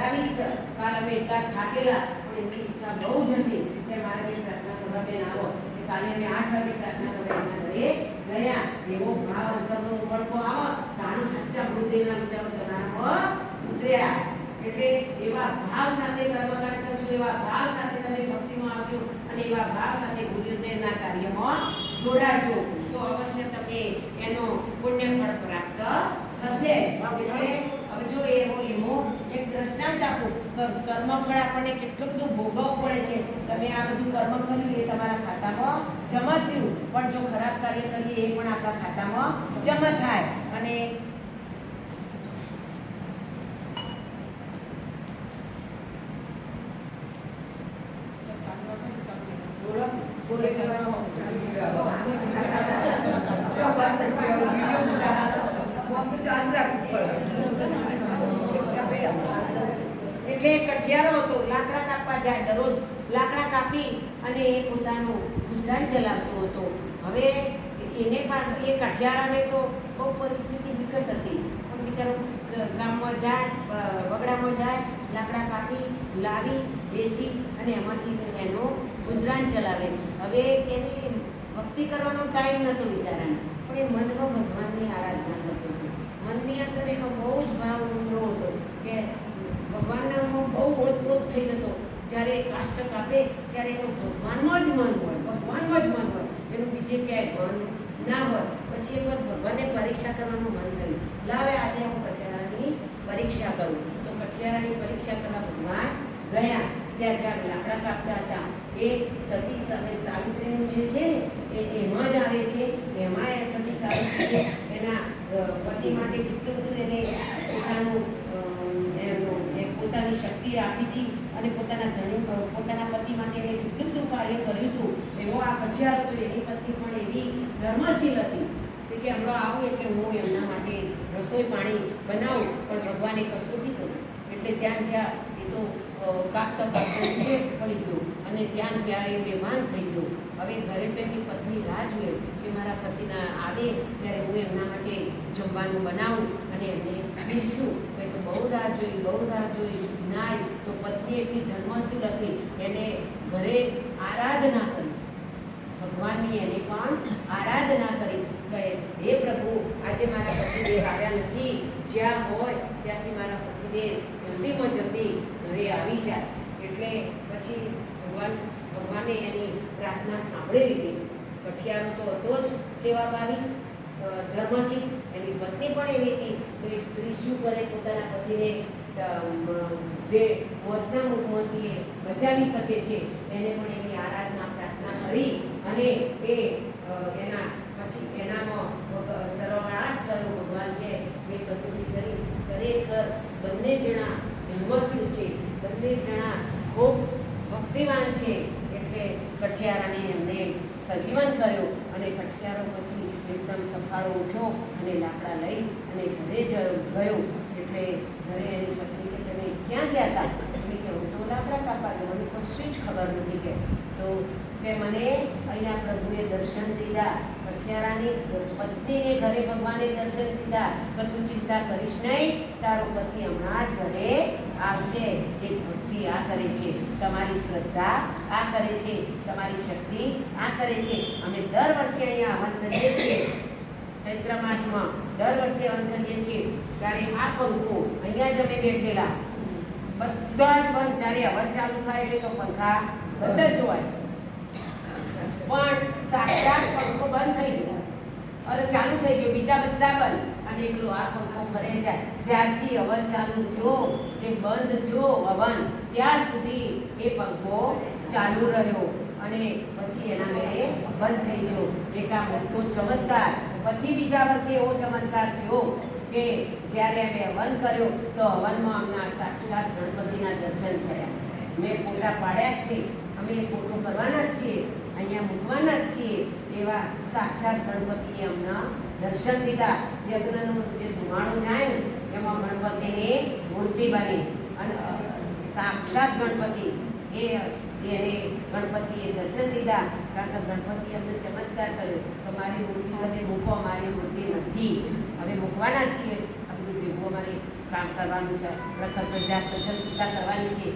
આવી જ કાલ અમે એટલા થાકેલા પણ એની ઈચ્છા બહુ જ હતી કે મારે પ્રાર્થના કરવા બેન આવો. કાલે અમે 8 વાગે પ્રાર્થના કરવા એના ઘરે ગયા. એવો ભાવ અંતરનો ઉમળકો આવો તાણી સાચા હૃદયના વિચારો તમારામાં ઉતર્યા. એટલે એવા ભાવ સાથે કર્મકાંડ કરજો, એવા ભાવ સાથે તમે ભક્તિમાં આવજો અને એવા ભાવ સાથે ગુરુદેવના કાર્યમાં જોડાજો તો અવશ્ય તમને એનો પુણ્ય ફળ પ્રાપ્ત થશે. એટલે હવે જો એવો એક દ્રષ્ટાંત આપું, કર્મફળ આપણને કેટલું બધું ભોગવવું પડે છે. તમે આ બધું કર્મ કર્યું એ તમારા ખાતામાં જમા થયું, પણ જો ખરાબ કાર્ય કરીએ એ પણ આપણા ખાતામાં જમા થાય. અને એટલે કઠિયારો હતો, લાકડા કાપવા જાય, દરરોજ લાકડા કાપી અને એ પોતાનું ગુજરાન ચલાવતો હતો. હવે એને પાસે એ કઠિયારાને તો બહુ પરિસ્થિતિ વિકટ હતી, પણ બિચારો ગામમાં જાય, વગડામાં જાય, લાકડા કાપી લાવી વેચી અને એમાંથી એનો ગુજરાન ચલાવે. હવે એની ભક્તિ કરવાનો ટાઈમ નહોતો બિચારાને, પણ એ મનમાં ભગવાનની આરાધના કરતો હતો. મનની અંદર એનો બહુ જ ભાવ ઊંડો હતો કે ભગવાનનો બહુ ઓતપ્રોત થઈ જતો. જ્યારે કાષ્ટ કાપે ત્યારે એનું ભગવાનમાં જ મન હોય, ભગવાનમાં જ મન હોય, એનું બીજે ક્યાંય મન ના હોય. પછી એ ભગવાનને પરીક્ષા કરવાનું મન થયું, લાવે આજે હું કઠિયારાની પરીક્ષા કરું. તો કઠિયારાની પરીક્ષા કરવા ભગવાન ગયા. ત્યાં જ્યાં લાકડા કાપતા હતા એ સતી અને સાવિત્રીનું જે છે ને એમાં જ આવે છે. એમાં એ સતી સાવિત્રી એના પતિ માટે કેટલું બધું એને પોતાની શક્તિ આપી હતી અને પોતાના પતિ માટે એને કેટલું બધું કાર્ય કર્યું હતું. એવો આ કઠિયાર હતો. એની પત્ની પણ એવી ધર્મશીલ હતી કે હમણાં આવું એટલે હું એમના માટે રસોઈ પાણી બનાવું, પણ ભગવાને કસોટી કરી. એટલે ત્યાં એ તો કાપતા પડી ગયો અને ત્યાં એ બેભાન થઈ ગયો. હવે ઘરે તો એમની પત્ની રાહ જોઈએ કે મારા પતિના આવે ત્યારે હું એમના માટે જમવાનું બનાવું અને એમને પીરસું. મેં તો બહુ રાહ જોઈ ના આવી. તો પત્ની એટલી ધર્મશીલ હતી, એને ઘરે આરાધના કરી, ભગવાનની એને પણ આરાધના કરી કે હે પ્રભુ, આજે મારા પતિદેવ આવ્યા નથી, જ્યાં હોય ત્યાંથી મારા પતિદેવ જલ્દીમાં જલ્દી ઘરે આવી જાય. એટલે પછી ભગવાને એની પ્રાર્થના સાંભળી લીધી. કઠિયારો તો હતો જ સેવાભાવી, ધર્મશીલ, એની પત્ની પણ એવી હતી. તો એ સ્ત્રી શું કરે, પોતાના પતિને જે મોતના મુખમાંથી બચાવી શકે છે એને પણ એની આરાધના પ્રાર્થના કરી અને એ એના પછી એનામાં સર્વનાશ થયો. ભગવાન કે મેં કસોટી કરી, ખરેખર બંને જણા ધર્મશીલ છે, બંને જણા ખૂબ ભક્તિવાન છે. એટલે કઠિયારાને એમને સજીવન કર્યો અને કઠિયારો પછી એકદમ સફાળો ઉઠ્યો અને લાકડા લઈ અને ઘરે ગયો. એટલે ઘરે એની પત્ની કે તમે ક્યાં ગયા હતા? એટલે કે હું તો લાકડા કાપવા ગયો, મને કશું જ ખબર નથી. તો કે મને અહીંયા પ્રભુએ દર્શન દીધા. કઠિયારાની પત્નીને ઘરે ભગવાને દર્શન દીધા કે તું ચિંતા કરીશ નહીં, તારો પતિ હમણાં જ ઘરે આવશે. એ ભક્તિ આ કરે છે, તમારી શ્રદ્ધા આ કરે છે, તમારી શક્તિ આ કરે છે. અમે દર વર્ષે અહીંયા હવન કરીએ છીએ, ચૈત્ર માસમાં દર વર્ષે હવન કરીએ છીએ. ત્યારે આ પંખો અહીંયા જ અમે બેઠેલા, બધા જ બંધ. જ્યારે હવન ચાલુ થાય એટલે તો પંખા બધા જ હોય, પણ સાક્ષાત પંખો બંધ થઈ ગયો. અરે ચાલુ થઈ ગયો, બીજા બધા બંધ અને એકલો આ પંખો ફરે જાય. જ્યારથી હવન ચાલુ થયો કે બંધ થયો હવન, ત્યાં સુધી એ પંખો ચાલુ રહ્યો અને પછી એના મેળે બંધ થઈ ગયો. એક આ મોટો ચમત્કાર. પછી બીજા વર્ષે એવો ચમત્કાર થયો કે જ્યારે અમે હવન કર્યો તો હવનમાં અમને સાક્ષાત ગણપતિના દર્શન થયા. મેં ફોટા પાડ્યા જ છે, અમે ફોટો કરવાના જ છીએ, અહીંયા મૂકવાના જ છીએ. એવા સાક્ષાત ગણપતિએ અમને દર્શન દીધા. યજ્ઞનો જે ધુમાડો જાય ને એમાં ગણપતિની મૂર્તિ બની અને સાક્ષાત ગણપતિ એને ગણપતિએ દર્શન દીધા. કારણ કે ગણપતિએ અમને ચમત્કાર કર્યો તો મારી મૂર્તિ તમે મૂકો, મારી મૂર્તિ નથી, અમે મૂકવાના છીએ. આ બધું ભેગું અમારે કામ કરવાનું છે. પ્રખર પ્રજા સજ્જન પૂજા કરવાની છે.